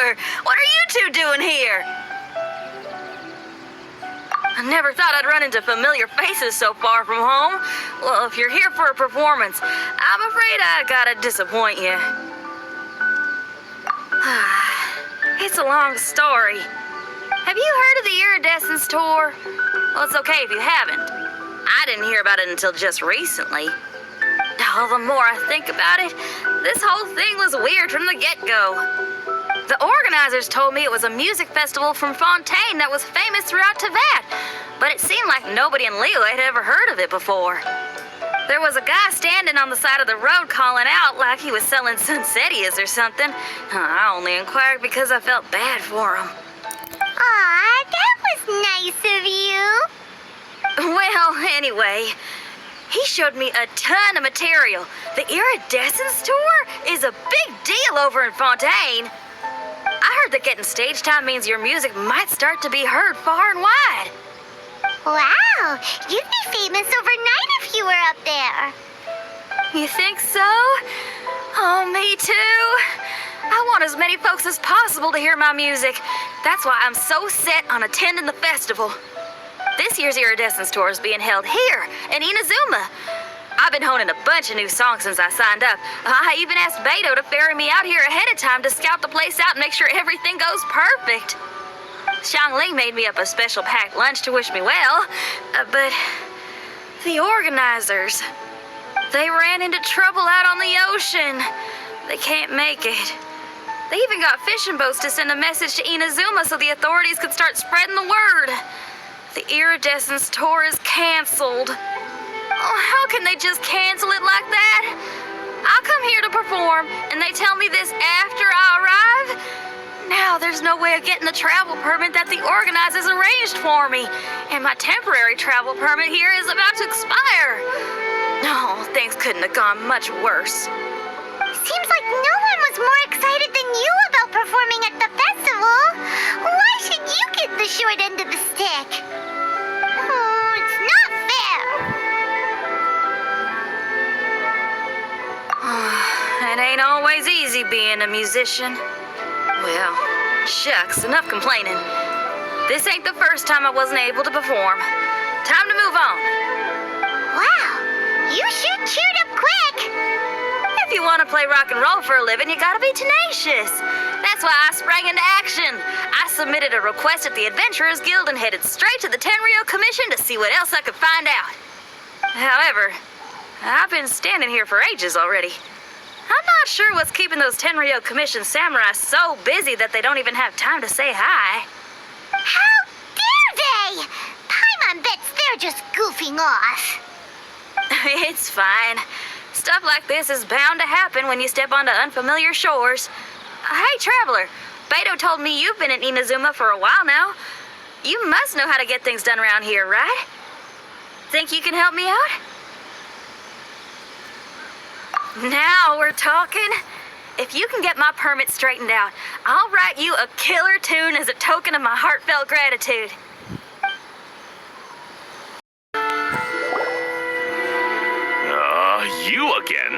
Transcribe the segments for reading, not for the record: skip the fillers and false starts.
Traveler! What are you two doing here? I never thought I'd run into familiar faces so far from home. Well, if you're here for a performance, I'm afraid I gotta disappoint you. It's a long story. Have you heard of the Iridescence Tour? Well, it's okay if you haven't. I didn't hear about it until just recently. Oh, the more I think about it, this whole thing was weird from the get-go. The organizers told me it was a music festival from Fontaine that was famous throughout Teyvat, but it seemed like nobody in Leo had ever heard of it before. There was a guy standing on the side of the road calling out like he was selling Sunsetias or something. I only inquired because I felt bad for him. Aw, that was nice of you. Well, anyway, he showed me a ton of material. The Iridescence Tour is a big deal over in Fontaine. I heard that getting stage time means your music might start to be heard far and wide. Wow, you'd be famous overnight if you were up there. You think so? Oh, me too. I want as many folks as possible to hear my music. That's why I'm so set on attending the festival. This year's Iridescence Tour is being held here in Inazuma. I've been honing a bunch of new songs since I signed up. I even asked Beto to ferry me out here ahead of time to scout the place out and make sure everything goes perfect. Xiangling made me up a special packed lunch to wish me well, but the organizers, they ran into trouble out on the ocean. They can't make it. They even got fishing boats to send a message to Inazuma so the authorities could start spreading the word. The Iridescence Tour is canceled. Oh, how can they just cancel it like that? I come here to perform, and they tell me this after I arrive? Now there's no way of getting the travel permit that the organizers arranged for me, and my temporary travel permit here is about to expire. No, things couldn't have gone much worse. Seems like no one was more excited than you about performing at the festival. Why should you get the short end of the stick? Oh, it's not fair. It ain't always easy being a musician. Well, shucks, enough complaining. This ain't the first time I wasn't able to perform. Time to move on. Wow, you sure cheered up quick. If you want to play rock and roll for a living, you gotta be tenacious. That's why I sprang into action. I submitted a request at the Adventurers Guild and headed straight to the Tenryo Commission to see what else I could find out. However, I've been standing here for ages already. I'm not sure what's keeping those Tenryo Commission samurai so busy that they don't even have time to say hi. How dare they? Paimon bets they're just goofing off. It's fine. Stuff like this is bound to happen when you step onto unfamiliar shores. Hey, Traveler, Beto told me you've been in Inazuma for a while now. You must know how to get things done around here, right? Think you can help me out? Now we're talking. If you can get my permit straightened out, I'll write you a killer tune as a token of my heartfelt gratitude. You again?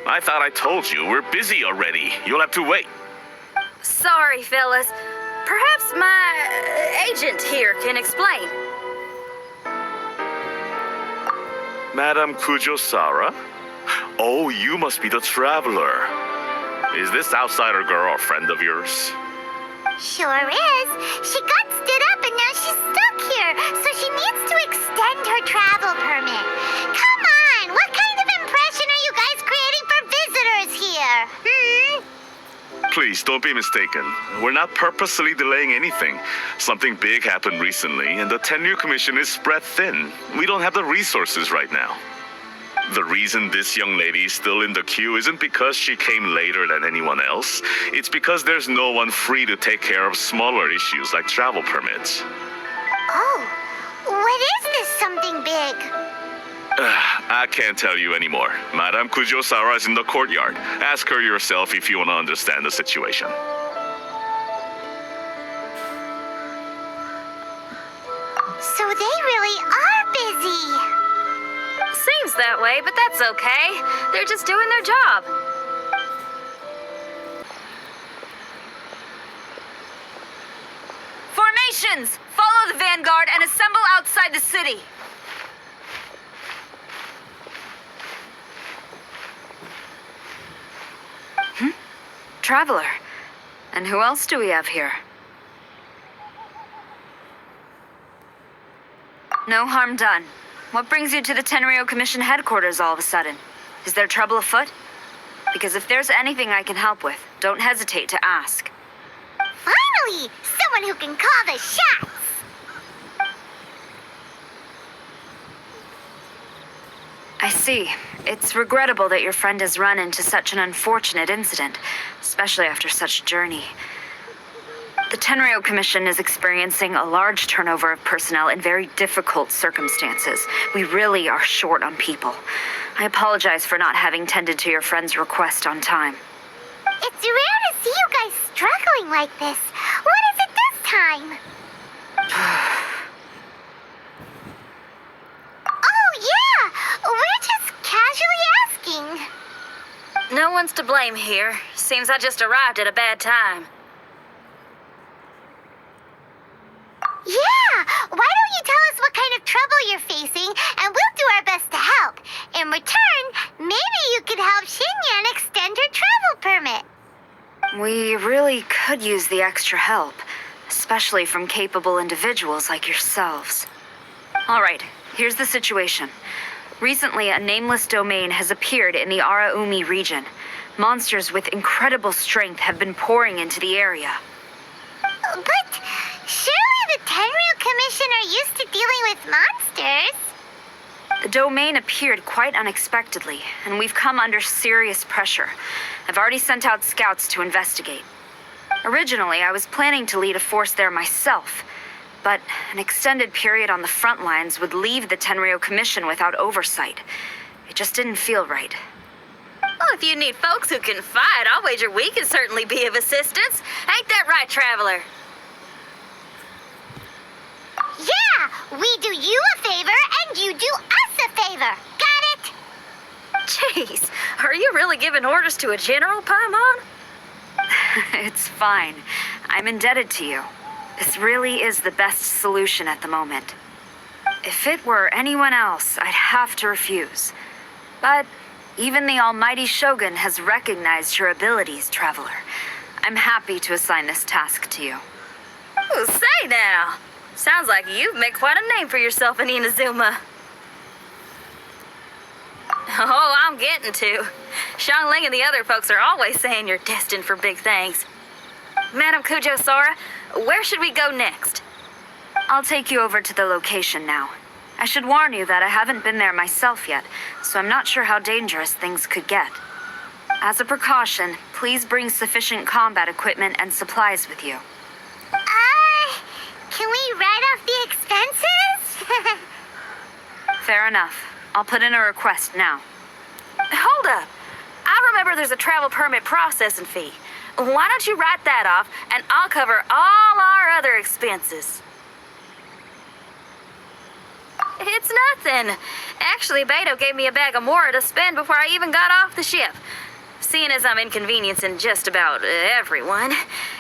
I thought I told you we're busy already. You'll have to wait. Sorry, fellas. Perhaps my agent here can explain. Madam Kujo-Sara? Oh, you must be the traveler. Is this outsider girl a friend of yours? Sure is. She got stood up and now she's stuck here, so she needs to extend her travel permit. Come on, what kind of impression are you guys creating for visitors here? Please, don't be mistaken. We're not purposely delaying anything. Something big happened recently, and the Tenryo Commission is spread thin. We don't have the resources right now. The reason this young lady is still in the queue isn't because she came later than anyone else. It's because there's no one free to take care of smaller issues like travel permits. Oh, what is this something big? I can't tell you anymore. Madame Kujo-Sara is in the courtyard. Ask her yourself if you want to understand the situation. So they really are busy. Seems that way, but that's okay. They're just doing their job. Formations! Follow the vanguard and assemble outside the city. Traveler. And who else do we have here? No harm done. What brings you to the Tenryo Commission headquarters all of a sudden? Is there trouble afoot? Because if there's anything I can help with, don't hesitate to ask. Finally! Someone who can call the shots! I see. It's regrettable that your friend has run into such an unfortunate incident, especially after such a journey. The Tenryo Commission is experiencing a large turnover of personnel in very difficult circumstances. We really are short on people. I apologize for not having tended to your friend's request on time. It's rare to see you guys struggling like this. What is it this time? Oh, yeah! We're just casually asking. No one's to blame here. Seems I just arrived at a bad time. Yeah! Why don't you tell us what kind of trouble you're facing, and we'll do our best to help. In return, maybe you could help Xinyan extend her travel permit. We really could use the extra help, especially from capable individuals like yourselves. All right, here's the situation. Recently, a nameless domain has appeared in the Araumi region. Monsters with incredible strength have been pouring into the area. But surely the Tenryu Commission are used to dealing with monsters. The domain appeared quite unexpectedly, and we've come under serious pressure. I've already sent out scouts to investigate. Originally, I was planning to lead a force there myself, but an extended period on the front lines would leave the Tenryo Commission without oversight. It just didn't feel right. Well, if you need folks who can fight, I'll wager we can certainly be of assistance. Ain't that right, Traveler? Yeah, we do you a favor and you do us a favor. Got it? Jeez, are you really giving orders to a general, Paimon? It's fine. I'm indebted to you. This really is the best solution at the moment. If it were anyone else, I'd have to refuse. But even the almighty Shogun has recognized your abilities, Traveler. I'm happy to assign this task to you. Ooh, say now. Sounds like you've made quite a name for yourself in Inazuma. Oh, I'm getting to. Xiangling and the other folks are always saying you're destined for big things. Madam Kujo Sora, where should we go next? I'll take you over to the location now. I should warn you that I haven't been there myself yet, so I'm not sure how dangerous things could get. As a precaution, please bring sufficient combat equipment and supplies with you. Can we write off the expenses? Fair enough. I'll put in a request now. Hold up. I remember there's a travel permit processing fee. Why don't you write that off, and I'll cover all our other expenses. It's nothing. Actually, Beto gave me a bag of Mora to spend before I even got off the ship. Seeing as I'm inconveniencing just about everyone,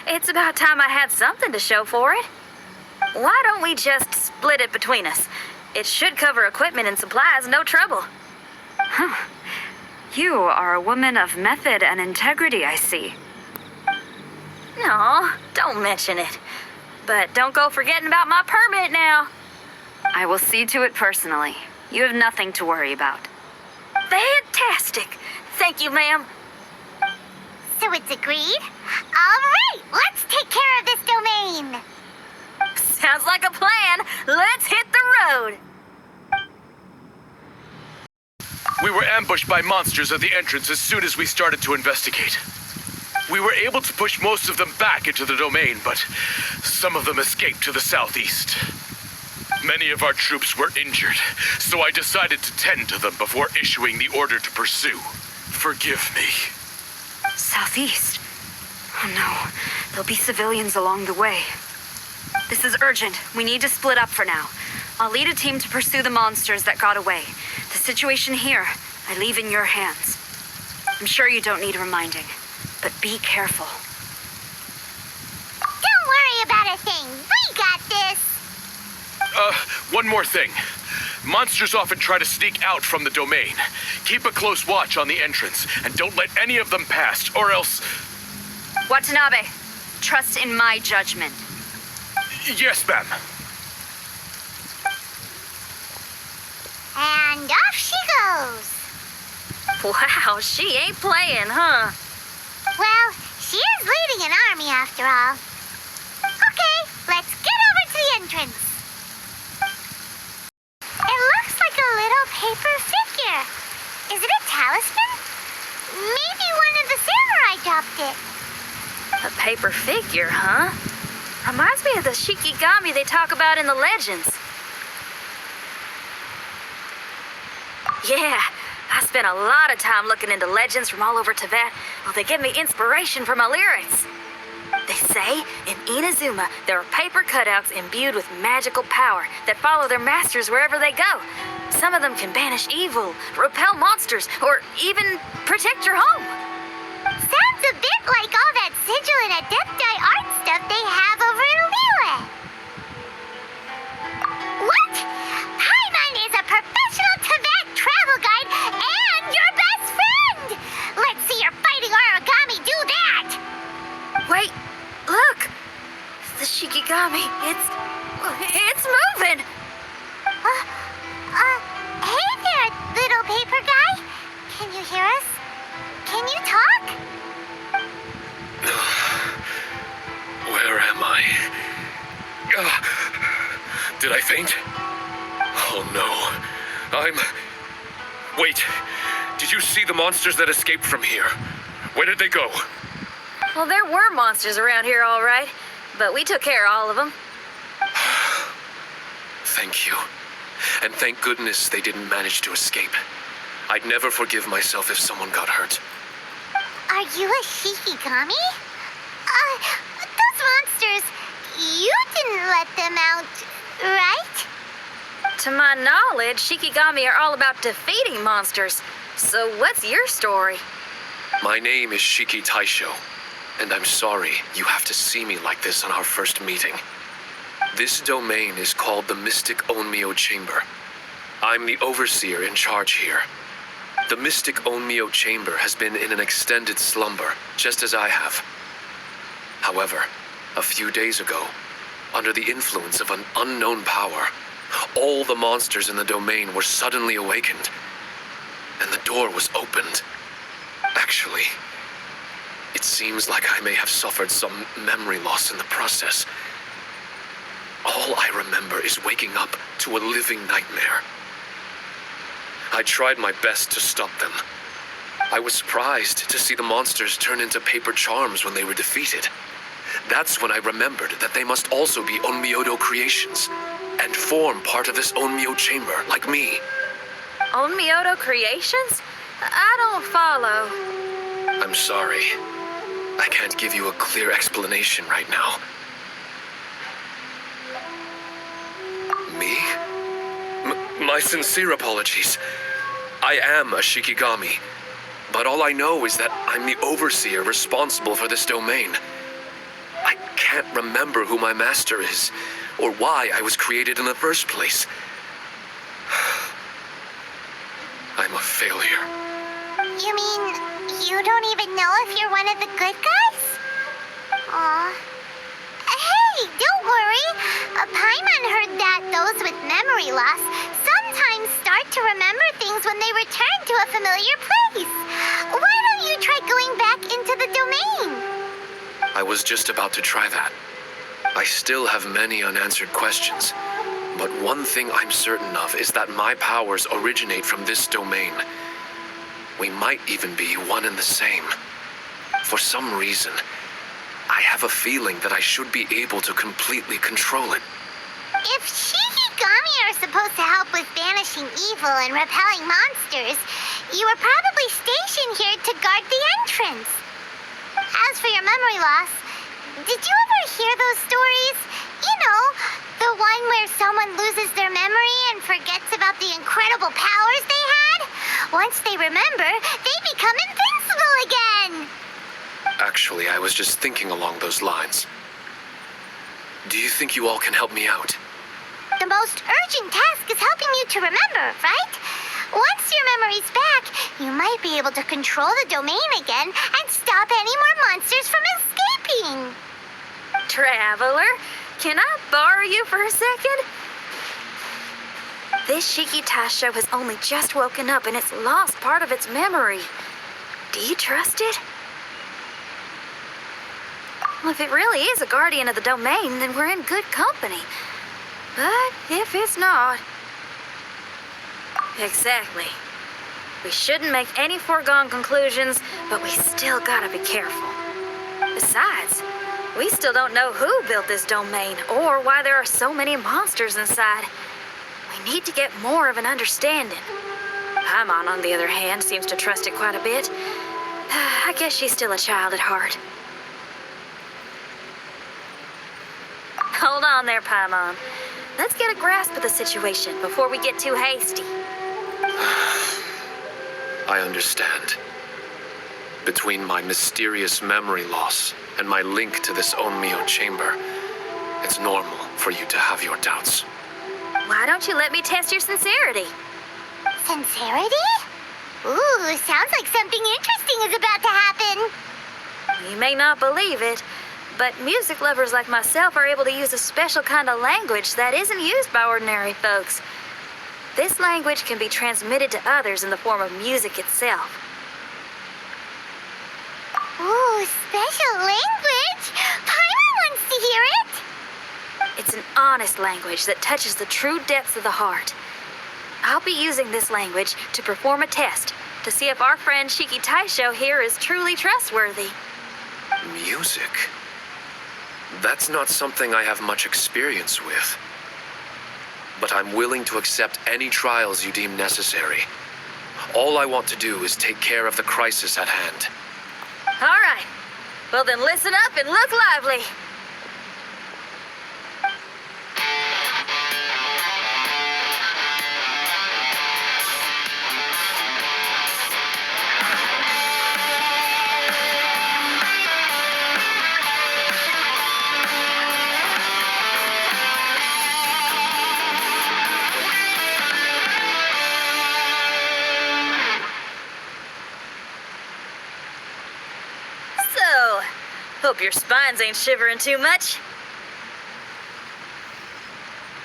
it's about time I had something to show for it. Why don't we just split it between us? It should cover equipment and supplies, no trouble. Huh. You are a woman of method and integrity, I see. No, don't mention it. But don't go forgetting about my permit now. I will see to it personally. You have nothing to worry about. Fantastic. Thank you, ma'am. So it's agreed? All right, let's take care of this domain. Sounds like a plan. Let's hit the road. We were ambushed by monsters at the entrance as soon as we started to investigate. We were able to push most of them back into the domain, but some of them escaped to the southeast. Many of our troops were injured, so I decided to tend to them before issuing the order to pursue. Forgive me. Southeast? Oh no, there'll be civilians along the way. This is urgent. We need to split up for now. I'll lead a team to pursue the monsters that got away. The situation here, I leave in your hands. I'm sure you don't need reminding, but be careful. Don't worry worry about a thing. We got this. One more thing. Monsters often try to sneak out from the domain. Keep a close watch on the entrance, and don't let any of them pass, or else... Watanabe, trust in my judgment. Yes, ma'am. And off she goes. Wow, she ain't playing, huh? Well, she is leading an army after all. Okay, let's get over to the entrance. It looks like a little paper figure. Is it a talisman? Maybe one of the samurai dropped it. A paper figure, huh? Reminds me of the shikigami they talk about in the legends. Yeah, I spent a lot of time looking into legends from all over Tibet. Well, they give me inspiration for my lyrics. They say in Inazuma there are paper cutouts imbued with magical power that follow their masters wherever they go. Some of them can banish evil, repel monsters, or even protect your home. Sounds a bit like all that sigil and adepti art stuff they have over in Liyue. What? Paimon is a professional Tibet travel guide and your best friend! Let's see your fighting origami do that! Wait, look! The shikigami, it's moving! Hey there, little paper guy. Can you hear us? Can you talk? Where am I? Did I faint? Oh no. Wait. Did you see the monsters that escaped from here? Where did they go? Well, there were monsters around here, all right. But we took care of all of them. Thank you. And thank goodness they didn't manage to escape. I'd never forgive myself if someone got hurt. Are you a shikigami? Those monsters, you didn't let them out, right? To my knowledge, shikigami are all about defeating monsters. So what's your story? My name is Shiki Taisho, and I'm sorry you have to see me like this on our first meeting. This domain is called the Mystic Onmyo Chamber. I'm the overseer in charge here. The Mystic Onmyo Chamber has been in an extended slumber, just as I have. However, a few days ago, under the influence of an unknown power, all the monsters in the domain were suddenly awakened, and the door was opened. Actually, it seems like I may have suffered some memory loss in the process. All I remember is waking up to a living nightmare. I tried my best to stop them. I was surprised to see the monsters turn into paper charms when they were defeated. That's when I remembered that they must also be Onmyodo creations and form part of this Onmyo chamber, like me. Onmyodo creations? I don't follow. I'm sorry. I can't give you a clear explanation right now. Me? My sincere apologies. I am a Shikigami, but all I know is that I'm the overseer responsible for this domain. I can't remember who my master is, or why I was created in the first place. I'm a failure. You mean you don't even know if you're one of the good guys? Aw. Hey, don't worry. Paimon heard that those with memory loss sometimes start to remember things when they return to a familiar place. Why don't you try going back into the domain? I was just about to try that. I still have many unanswered questions, but one thing I'm certain of is that my powers originate from this domain. We might even be one and the same. For some reason, I have a feeling that I should be able to completely control it. If Shikigami are supposed to help with banishing evil and repelling monsters, you were probably stationed here to guard the entrance. As for your memory loss, did you ever hear those stories? You know, the one where someone loses their memory and forgets about the incredible powers they had? Once they remember, they become invincible again! Actually, I was just thinking along those lines. Do you think you all can help me out? The most urgent task is helping you to remember, right? Once your memory's back, you might be able to control the domain again and stop any more monsters from escaping. Traveler, can I borrow you for a second? This Shiki Taisho has only just woken up and it's lost part of its memory. Do you trust it? Well, if it really is a guardian of the domain, then we're in good company. But if it's not... Exactly. We shouldn't make any foregone conclusions, but we still gotta be careful. Besides, we still don't know who built this domain or why there are so many monsters inside. We need to get more of an understanding. Paimon, on the other hand, seems to trust it quite a bit. I guess she's still a child at heart. Hold on there, Paimon. Let's get a grasp of the situation before we get too hasty. I understand. Between my mysterious memory loss and my link to this Onmyo chamber, it's normal for you to have your doubts. Why don't you let me test your sincerity? Sincerity? Ooh, sounds like something interesting is about to happen. You may not believe it, but music lovers like myself are able to use a special kind of language that isn't used by ordinary folks. This language can be transmitted to others in the form of music itself. Ooh, special language? Paimon wants to hear it. It's an honest language that touches the true depths of the heart. I'll be using this language to perform a test to see if our friend Shiki Taisho here is truly trustworthy. Music? That's not something I have much experience with. But I'm willing to accept any trials you deem necessary. All I want to do is take care of the crisis at hand. All right. Well, then listen up and look lively. Hope your spines ain't shivering too much.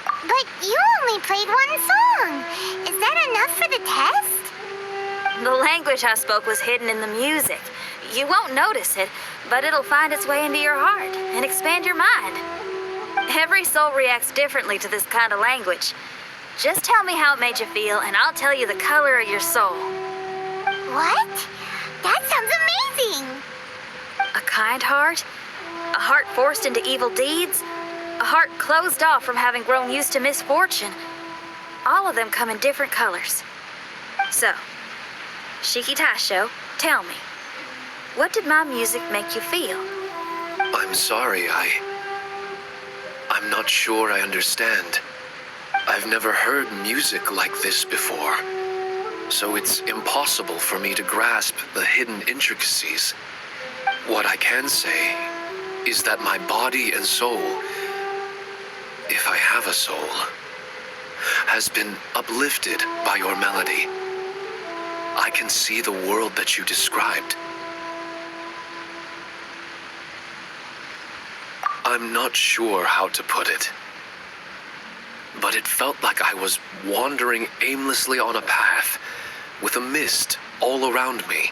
But you only played one song. Is that enough for the test? The language I spoke was hidden in the music. You won't notice it, but it'll find its way into your heart and expand your mind. Every soul reacts differently to this kind of language. Just tell me how it made you feel, and I'll tell you the color of your soul. What? That sounds amazing. A kind heart, a heart forced into evil deeds, a heart closed off from having grown used to misfortune. All of them come in different colors. So, Shiki Taisho, tell me, what did my music make you feel? I'm sorry, I'm not sure I understand. I've never heard music like this before, so it's impossible for me to grasp the hidden intricacies. What I can say is that my body and soul, if I have a soul, has been uplifted by your melody. I can see the world that you described. I'm not sure how to put it, but it felt like I was wandering aimlessly on a path with a mist all around me.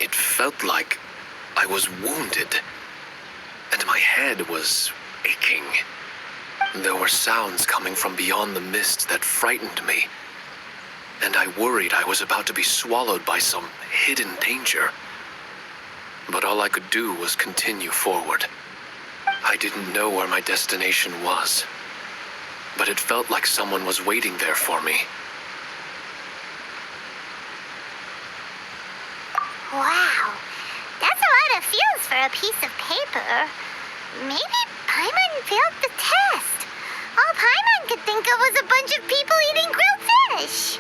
It felt like I was wounded, and my head was aching. There were sounds coming from beyond the mist that frightened me, and I worried I was about to be swallowed by some hidden danger. But all I could do was continue forward. I didn't know where my destination was, but it felt like someone was waiting there for me. Wow, that's a lot of feels for a piece of paper. Maybe Paimon failed the test. All Paimon could think of was a bunch of people eating grilled fish.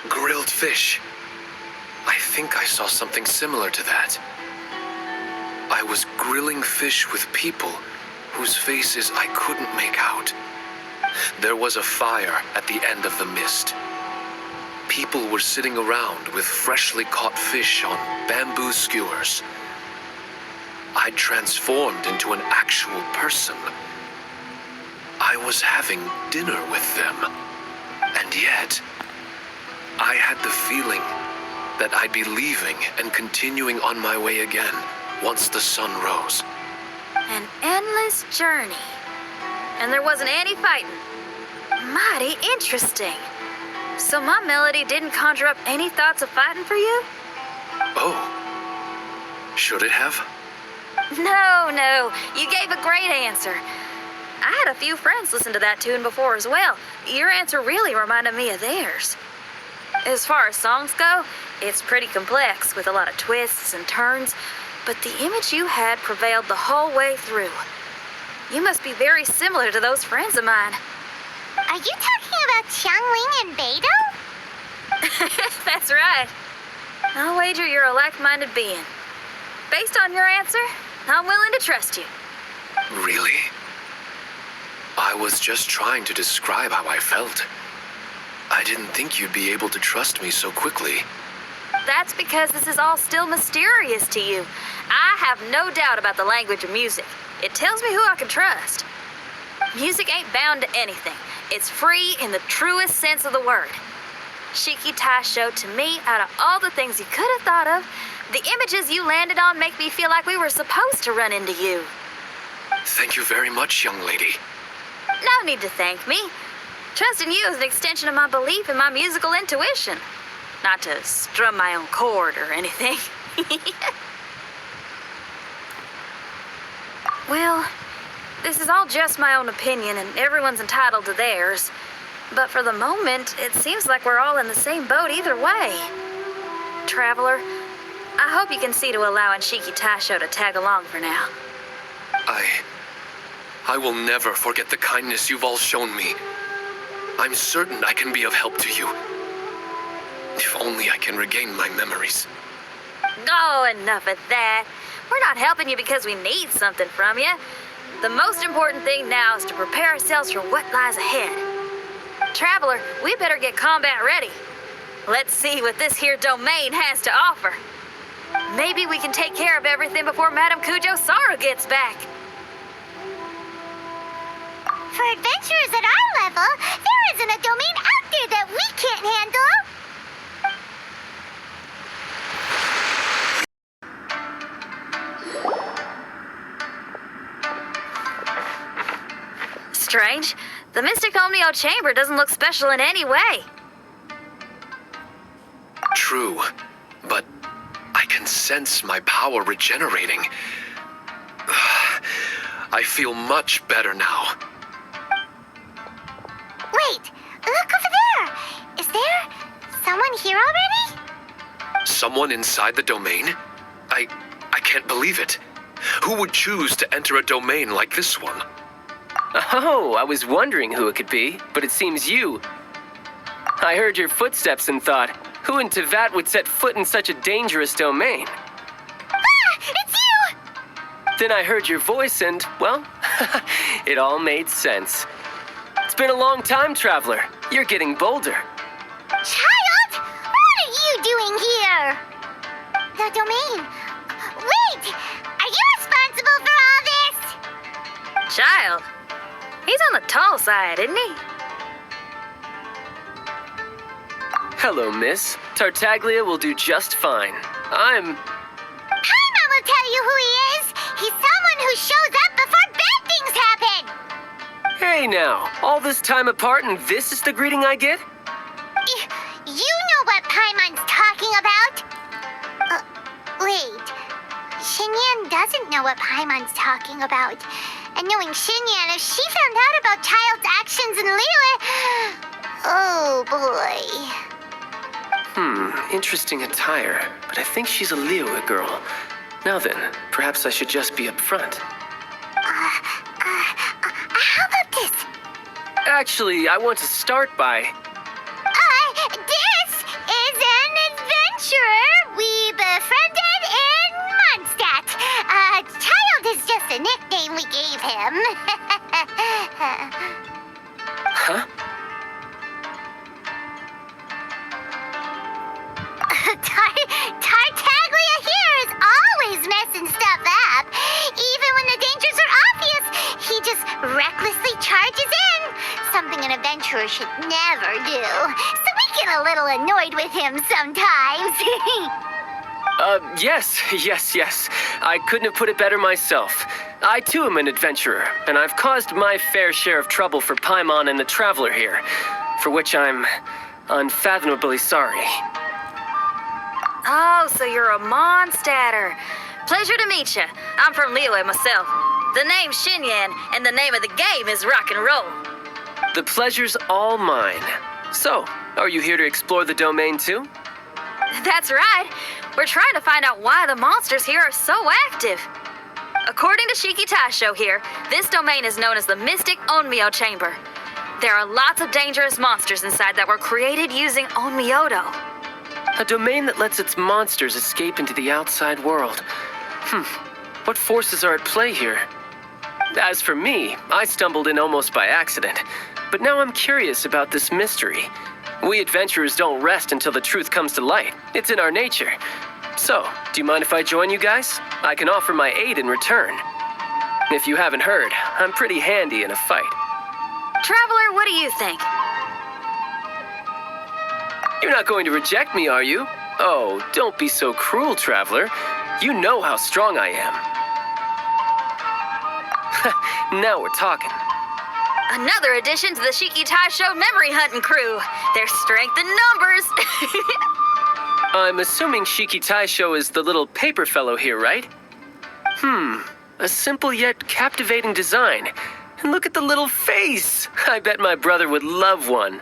Grilled fish. I think I saw something similar to that. I was grilling fish with people whose faces I couldn't make out. There was a fire at the end of the mist. People were sitting around with freshly caught fish on bamboo skewers. I'd transformed into an actual person. I was having dinner with them. And yet, I had the feeling that I'd be leaving and continuing on my way again once the sun rose. An endless journey. And there wasn't any fighting. Mighty interesting. So my melody didn't conjure up any thoughts of fighting for you? Oh, should it have? No. You gave a great answer. I had a few friends listen to that tune before as well. Your answer really reminded me of theirs. As far as songs go, it's pretty complex with a lot of twists and turns, but the image you had prevailed the whole way through. You must be very similar to those friends of mine. Are you talking about Xiangling and Beidou? That's right. I'll wager you're a like-minded being. Based on your answer, I'm willing to trust you. Really? I was just trying to describe how I felt. I didn't think you'd be able to trust me so quickly. That's because this is all still mysterious to you. I have no doubt about the language of music. It tells me who I can trust. Music ain't bound to anything. It's free in the truest sense of the word. Shiki Taisho, to me, out of all the things you could have thought of, the images you landed on make me feel like we were supposed to run into you. Thank you very much, young lady. No need to thank me. Trusting you is an extension of my belief in my musical intuition. Not to strum my own chord or anything. Well, this is all just my own opinion, and everyone's entitled to theirs. But for the moment, it seems like we're all in the same boat either way. Traveler, I hope you can see to allowing Shiki Taisho to tag along for now. I will never forget the kindness you've all shown me. I'm certain I can be of help to you. If only I can regain my memories. Oh, enough of that. We're not helping you because we need something from you. The most important thing now is to prepare ourselves for what lies ahead. Traveler, we better get combat ready. Let's see what this here domain has to offer. Maybe we can take care of everything before Madame Kujo Sara gets back. For adventurers at our level, there isn't a domain out there that we can't handle. Strange. The Mystic Omnio Chamber doesn't look special in any way. True, but I can sense my power regenerating. I feel much better now. Wait, look over there. Is there someone here already? Someone inside the domain? I can't believe it. Who would choose to enter a domain like this one? Oh, I was wondering who it could be, but it seems you. I heard your footsteps and thought, who in Tevat would set foot in such a dangerous domain? Ah, it's you! Then I heard your voice and, well, it all made sense. It's been a long time, Traveler. You're getting bolder. Child, what are you doing here? The domain. Wait, are you responsible for all this? Child, he's on the tall side, isn't he? Hello, miss. Tartaglia will do just fine. Paimon will tell you who he is. He's someone who shows up before bad things happen. Hey now, all this time apart and this is the greeting I get? You know what Paimon's talking about? Wait. Xinyan doesn't know what Paimon's talking about. And knowing Xinyan, if she found out about Child's actions in Liyue... Oh, boy. Interesting attire, but I think she's a Liyue girl. Now then, perhaps I should just be up front. How about this? Actually, I want to start by... This is an adventurer we befriended in Mondstadt. Child is just That's a nickname we gave him. Huh? Tartaglia here is always messing stuff up. Even when the dangers are obvious, he just recklessly charges in. Something an adventurer should never do. So we get a little annoyed with him sometimes. Yes. I couldn't have put it better myself. I too am an adventurer, and I've caused my fair share of trouble for Paimon and the Traveler here, for which I'm unfathomably sorry. Oh, so you're a Mondstatter. Pleasure to meet you. I'm from Liyue myself. The name's Xinyan, and the name of the game is rock and roll. The pleasure's all mine. So, are you here to explore the domain too? That's right. We're trying to find out why the monsters here are so active. According to Shiki Taisho here, this domain is known as the Mystic Onmyo Chamber. There are lots of dangerous monsters inside that were created using Onmyodo. A domain that lets its monsters escape into the outside world. What forces are at play here? As for me, I stumbled in almost by accident. But now I'm curious about this mystery. We adventurers don't rest until the truth comes to light. It's in our nature. So, do you mind if I join you guys? I can offer my aid in return. If you haven't heard, I'm pretty handy in a fight. Traveler, what do you think? You're not going to reject me, are you? Oh, don't be so cruel, Traveler. You know how strong I am. Now we're talking. Another addition to the Shiki Taisho memory hunting crew. There's strength in numbers. I'm assuming Shiki Taisho is the little paper fellow here, right? A simple yet captivating design. And look at the little face. I bet my brother would love one.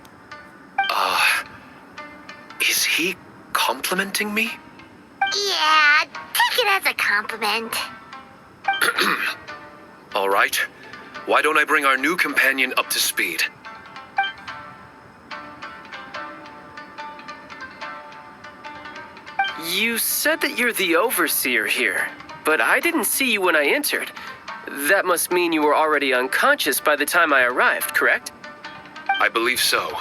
Is he complimenting me? Yeah, take it as a compliment. All right. Why don't I bring our new companion up to speed? You said that you're the overseer here, but I didn't see you when I entered. That must mean you were already unconscious by the time I arrived, correct? I believe so.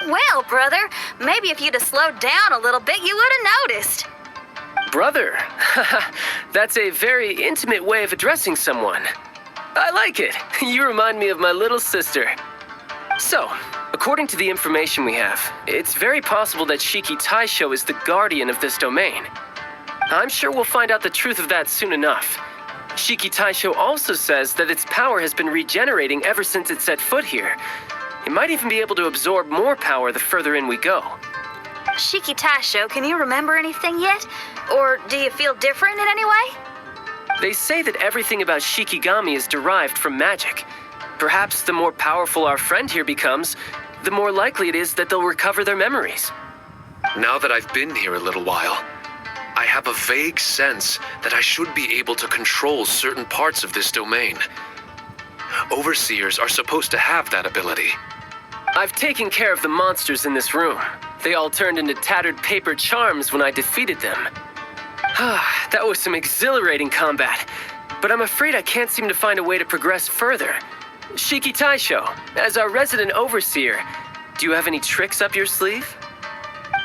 Well, brother, maybe if you'd have slowed down a little bit, you would have noticed. Brother, that's a very intimate way of addressing someone. I like it. You remind me of my little sister. So, according to the information we have, it's very possible that Shiki Taisho is the guardian of this domain. I'm sure we'll find out the truth of that soon enough. Shiki Taisho also says that its power has been regenerating ever since it set foot here. It might even be able to absorb more power the further in we go. Shiki Taisho, can you remember anything yet? Or do you feel different in any way? They say that everything about Shikigami is derived from magic. Perhaps the more powerful our friend here becomes, the more likely it is that they'll recover their memories. Now that I've been here a little while, I have a vague sense that I should be able to control certain parts of this domain. Overseers are supposed to have that ability. I've taken care of the monsters in this room. They all turned into tattered paper charms when I defeated them. That was some exhilarating combat, but I'm afraid I can't seem to find a way to progress further. Shiki Taisho, as our resident overseer, do you have any tricks up your sleeve?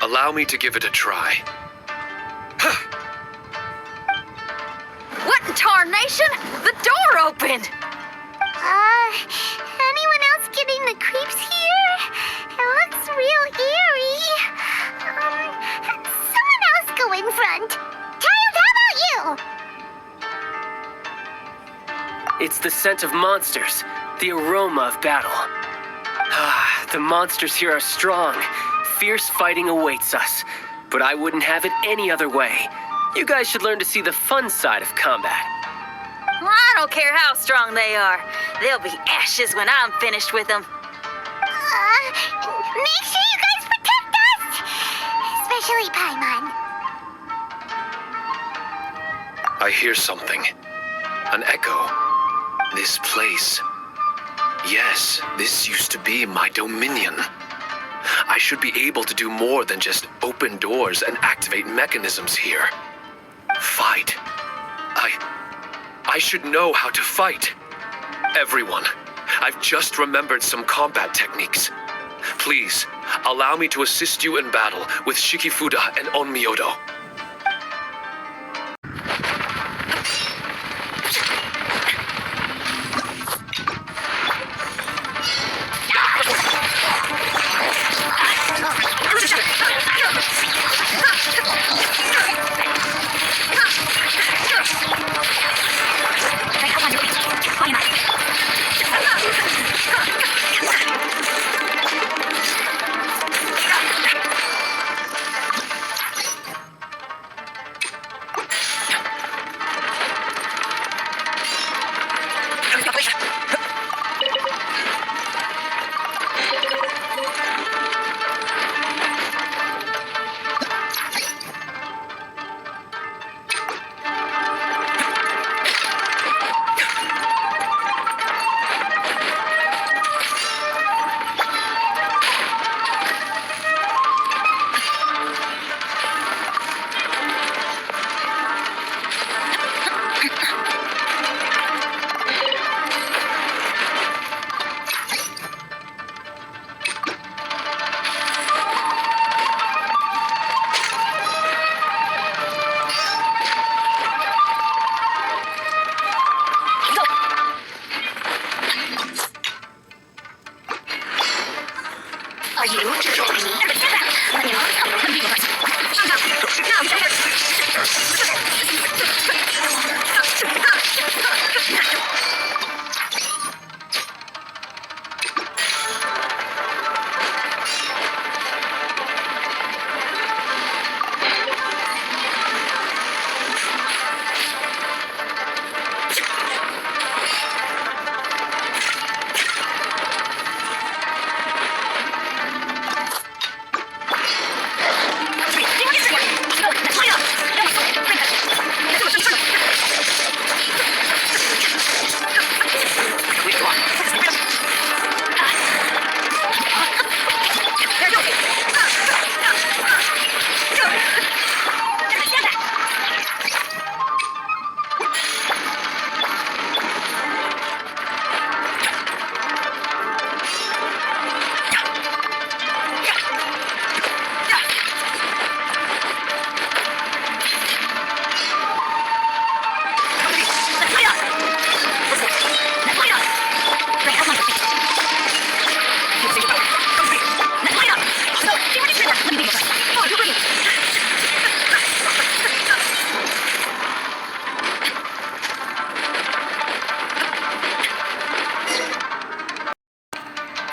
Allow me to give it a try. What in tarnation? The door opened! Anyone else getting the creeps here? It looks real eerie. Someone else go in front. Child, how about you? It's the scent of monsters, the aroma of battle. The monsters here are strong. Fierce fighting awaits us, but I wouldn't have it any other way. You guys should learn to see the fun side of combat. Well, I don't care how strong they are. They'll be ashes when I'm finished with them. Make sure you guys protect us! Especially Paimon. I hear something. An echo. This place. Yes, this used to be my dominion. I should be able to do more than just open doors and activate mechanisms here. Fight. I I should know how to fight. Everyone, I've just remembered some combat techniques. Please, allow me to assist you in battle with Shikifuda and Onmyodo.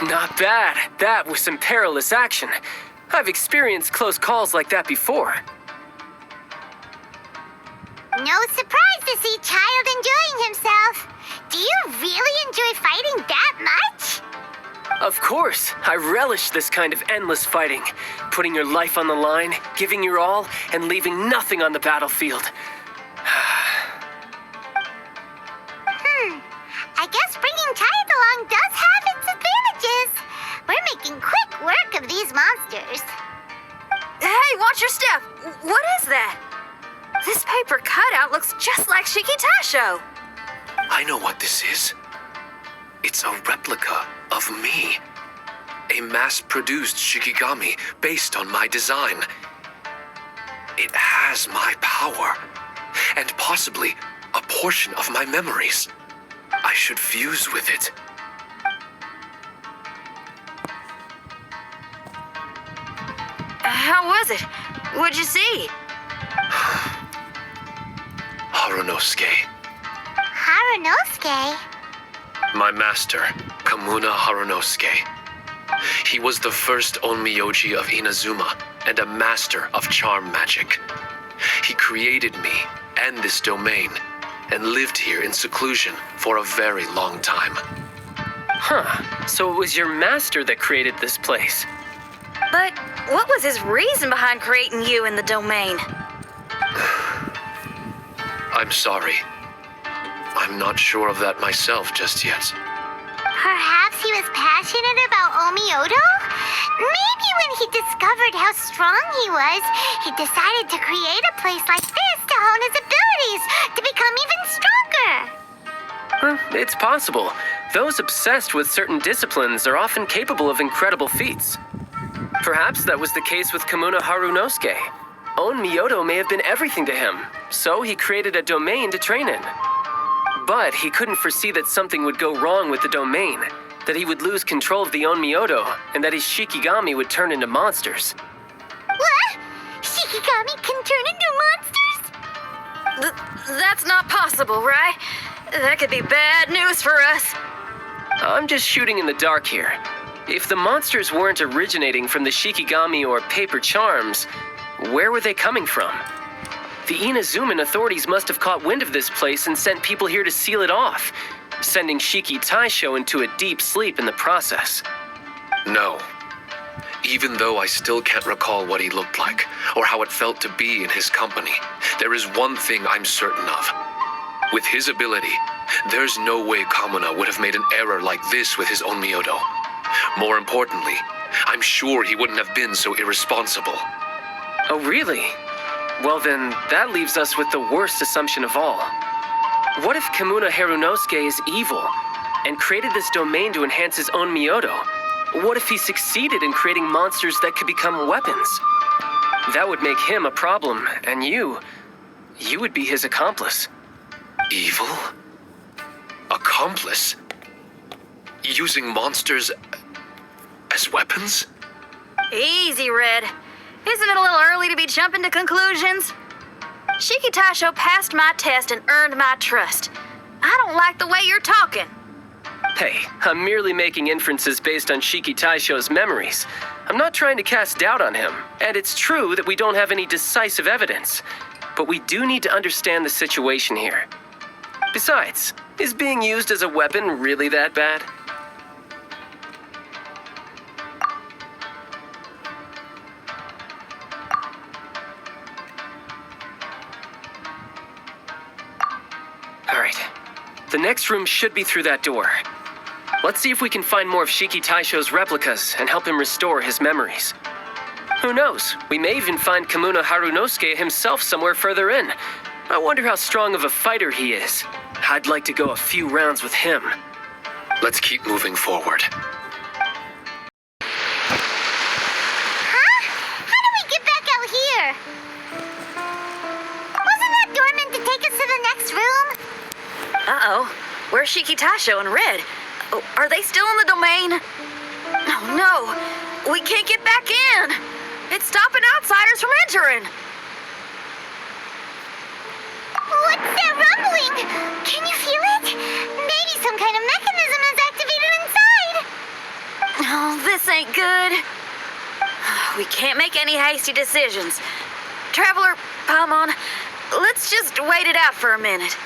Not bad. That was some perilous action. I've experienced close calls like that before. No surprise to see Child enjoying himself. Do you really enjoy fighting that much? Of course, I relish this kind of endless fighting. Putting your life on the line, giving your all, and leaving nothing on the battlefield. I guess bringing Child along does have its advantages. We're making quick work of these monsters. Hey, watch your step. What is that? This paper cutout looks just like Shiki Taisho. I know what this is. It's a replica of me. A mass-produced Shikigami based on my design. It has my power, and possibly a portion of my memories. I should fuse with it. How was it? What'd you see? Harunosuke. Harunosuke? My master, Kamuna Harunosuke. He was the first Onmyoji of Inazuma and a master of charm magic. He created me and this domain and lived here in seclusion for a very long time. Huh, so it was your master that created this place. But what was his reason behind creating you in the domain? I'm sorry. I'm not sure of that myself just yet. Perhaps he was passionate about Onmyodo? Maybe when he discovered how strong he was, he decided to create a place like this to hone his abilities, to become even stronger. It's possible. Those obsessed with certain disciplines are often capable of incredible feats. Perhaps that was the case with Kamuna Harunosuke. On Myoto may have been everything to him, so he created a domain to train in. But he couldn't foresee that something would go wrong with the domain, that he would lose control of the On Myoto, and that his Shikigami would turn into monsters. What? Shikigami can turn into monsters? That's not possible, right? That could be bad news for us. I'm just shooting in the dark here. If the monsters weren't originating from the Shikigami or paper charms, where were they coming from? The Inazuman authorities must have caught wind of this place and sent people here to seal it off, sending Shiki Taisho into a deep sleep in the process. No. Even though I still can't recall what he looked like, or how it felt to be in his company, there is one thing I'm certain of. With his ability, there's no way Kamuna would have made an error like this with his own Myoto. More importantly, I'm sure he wouldn't have been so irresponsible. Oh, really? Well then, that leaves us with the worst assumption of all. What if Kamuna Harunosuke is evil, and created this domain to enhance his own Myoto? What if he succeeded in creating monsters that could become weapons? That would make him a problem, and you would be his accomplice. Evil? Accomplice? Using monsters as weapons? Easy, Red. Isn't it a little early to be jumping to conclusions? Shiki Taisho passed my test and earned my trust. I don't like the way you're talking. Hey, I'm merely making inferences based on Shiki Taisho's memories. I'm not trying to cast doubt on him, and it's true that we don't have any decisive evidence. But we do need to understand the situation here. Besides, is being used as a weapon really that bad? Alright, the next room should be through that door. Let's see if we can find more of Shiki Taisho's replicas and help him restore his memories. Who knows, we may even find Kamuna Harunosuke himself somewhere further in. I wonder how strong of a fighter he is. I'd like to go a few rounds with him. Let's keep moving forward. Huh? How do we get back out here? Wasn't that door meant to take us to the next room? Uh-oh. Where's Shiki Taisho and Red? Oh, are they still in the domain? Oh, no. We can't get back in. It's stopping outsiders from entering. What's that rumbling? Can you feel it? Maybe some kind of mechanism is activated inside. Oh, this ain't good. We can't make any hasty decisions. Traveler, Paimon, let's just wait it out for a minute.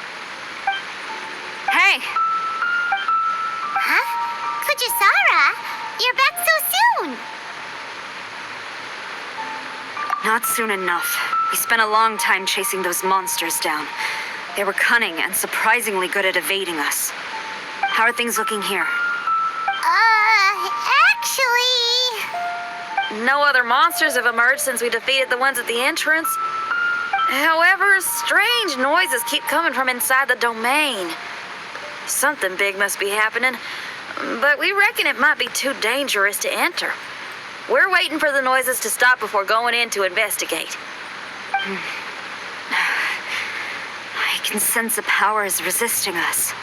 Hey. Huh? Kujisara, you're back so soon. Not soon enough. We spent a long time chasing those monsters down. They were cunning and surprisingly good at evading us. How are things looking here? Actually... No other monsters have emerged since we defeated the ones at the entrance. However, strange noises keep coming from inside the domain. Something big must be happening, but we reckon it might be too dangerous to enter. We're waiting for the noises to stop before going in to investigate. I can sense a power is resisting us.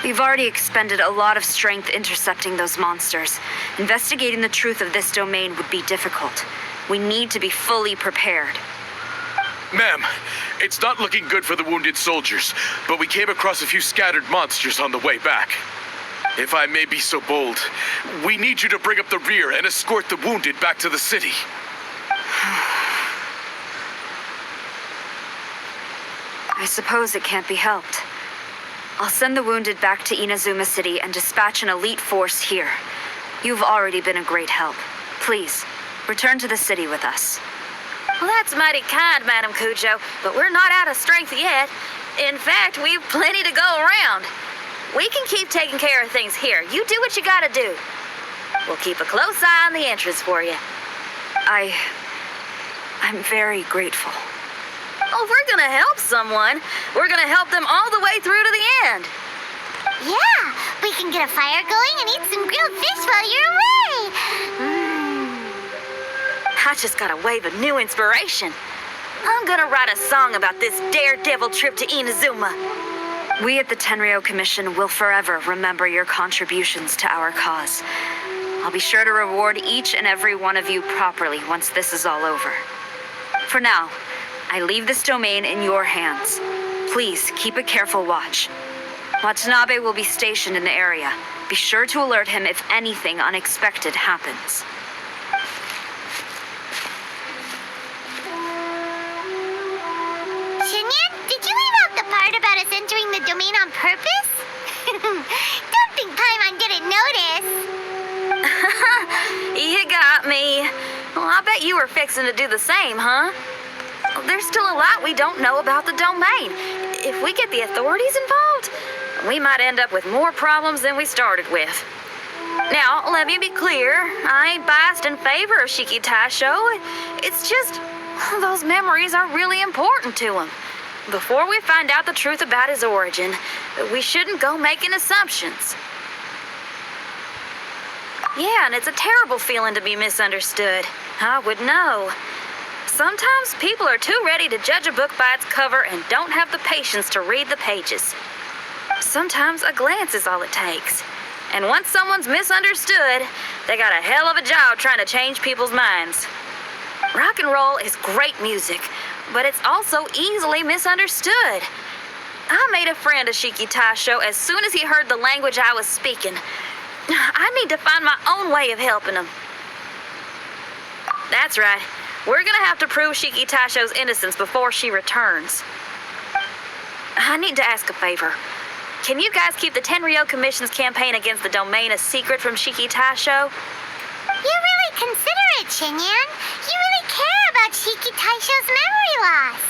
We've already expended a lot of strength intercepting those monsters. Investigating the truth of this domain would be difficult. We need to be fully prepared. Ma'am, it's not looking good for the wounded soldiers, but we came across a few scattered monsters on the way back. If I may be so bold, we need you to bring up the rear and escort the wounded back to the city. I suppose it can't be helped. I'll send the wounded back to Inazuma City and dispatch an elite force here. You've already been a great help. Please, return to the city with us. Well, that's mighty kind, Madam Cujo, but we're not out of strength yet. In fact, we've plenty to go around. We can keep taking care of things here. You do what you gotta do. We'll keep a close eye on the entrance for you. I'm very grateful. Oh, if we're gonna help someone, we're gonna help them all the way through to the end. can get a fire going and eat some grilled fish while you're away. I just got a wave of new inspiration. I'm gonna write a song about this daredevil trip to Inazuma. We at the Tenryo Commission will forever remember your contributions to our cause. I'll be sure to reward each and every one of you properly once this is all over. For now, I leave this domain in your hands. Please keep a careful watch. Watanabe will be stationed in the area. Be sure to alert him if anything unexpected happens. Xinyan, did you leave out the part about us entering the domain on purpose? Don't think Paimon didn't notice. You got me. Well, I bet you were fixing to do the same, huh? There's still a lot we don't know about the domain. If we get the authorities involved, we might end up with more problems than we started with. Now, let me be clear. I ain't biased in favor of Shiki Taisho. It's just those memories are really important to him. Before we find out the truth about his origin, we shouldn't go making assumptions. Yeah, and it's a terrible feeling to be misunderstood. I would know. Sometimes people are too ready to judge a book by its cover and don't have the patience to read the pages. Sometimes a glance is all it takes. And once someone's misunderstood, they got a hell of a job trying to change people's minds. Rock and roll is great music, but it's also easily misunderstood. I made a friend of Shiki Taisho as soon as he heard the language I was speaking. I need to find my own way of helping him. That's right. We're gonna have to prove Shiki Taisho's innocence before she returns. I need to ask a favor. Can you guys keep the Tenryo Commission's campaign against the domain a secret from Shiki Taisho? You really considerate, Xinyan. You really care about Shiki Taisho's memory loss.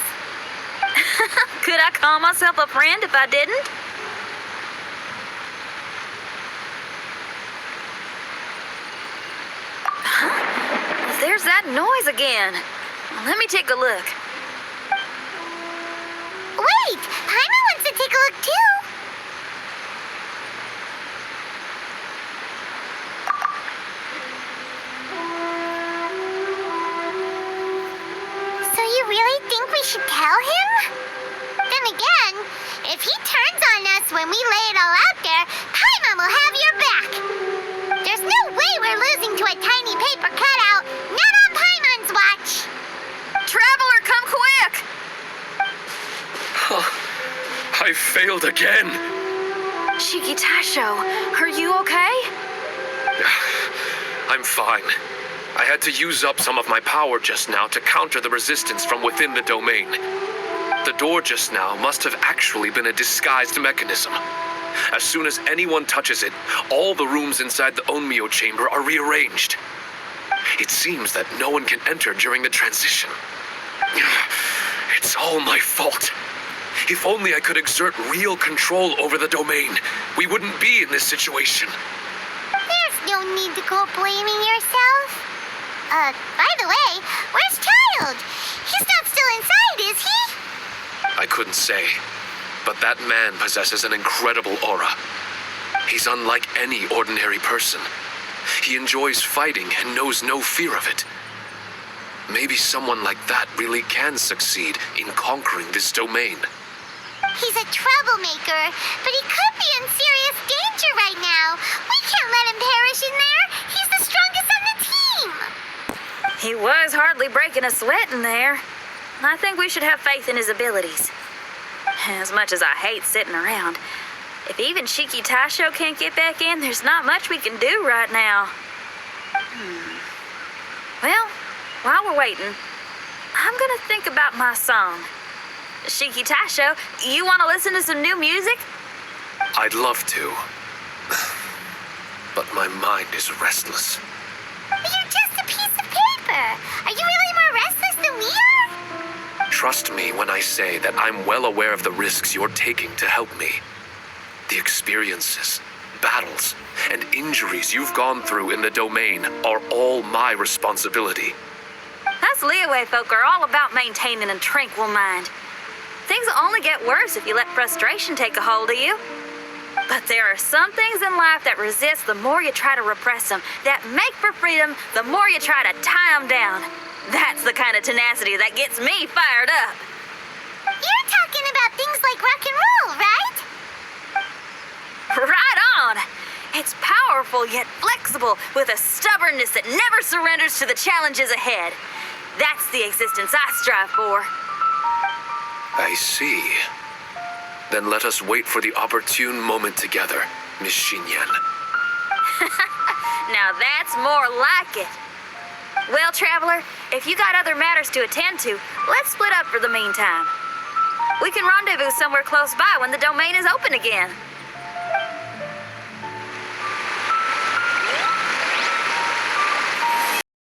Could I call myself a friend if I didn't? There's that noise again. Let me take a look. Wait, Paimon wants to take a look too. So you really think we should tell him? Then again, if he turns on us when we lay it all out there, Paimon will have your back. There's no way we're losing to a tiny paper cutout. Not on Paimon's watch. Traveler, come quick! I failed again. Shiki Taisho, are you okay? I'm fine. I had to use up some of my power just now to counter the resistance from within the domain. The door just now must have actually been a disguised mechanism. As soon as anyone touches it, all the rooms inside the Onmyo chamber are rearranged. It seems that no one can enter during the transition. It's all my fault. If only I could exert real control over the domain, we wouldn't be in this situation. There's no need to go blaming yourself. By the way, where's Child? He's not still inside, is he? I couldn't say, but that man possesses an incredible aura. He's unlike any ordinary person. He enjoys fighting and knows no fear of it. Maybe someone like that really can succeed in conquering this domain. He's a troublemaker, but he could be in serious danger right now. We can't let him perish in there. He's the strongest on the team. He was hardly breaking a sweat in there. I think we should have faith in his abilities. As much as I hate sitting around, if even Shiki Taisho can't get back in, there's not much we can do right now. Well, while we're waiting, I'm gonna think about my song. Shiki Taisho, you want to listen to some new music? I'd love to. But my mind is restless. But you're just a piece of paper. Are you really more restless than we are? Trust me when I say that I'm well aware of the risks you're taking to help me. The experiences, battles, and injuries you've gone through in the domain are all my responsibility. Us Leeway folk are all about maintaining a tranquil mind. Things will only get worse if you let frustration take a hold of you. But there are some things in life that resist the more you try to repress them, that make for freedom the more you try to tie them down. That's the kind of tenacity that gets me fired up. You're talking about things like rock and roll, right? Right on! It's powerful yet flexible, with a stubbornness that never surrenders to the challenges ahead. That's the existence I strive for. I see. Then let us wait for the opportune moment together, Miss Xinyan. Now that's more like it. Well, Traveler, if you got other matters to attend to, let's split up for the meantime. We can rendezvous somewhere close by when the domain is open again.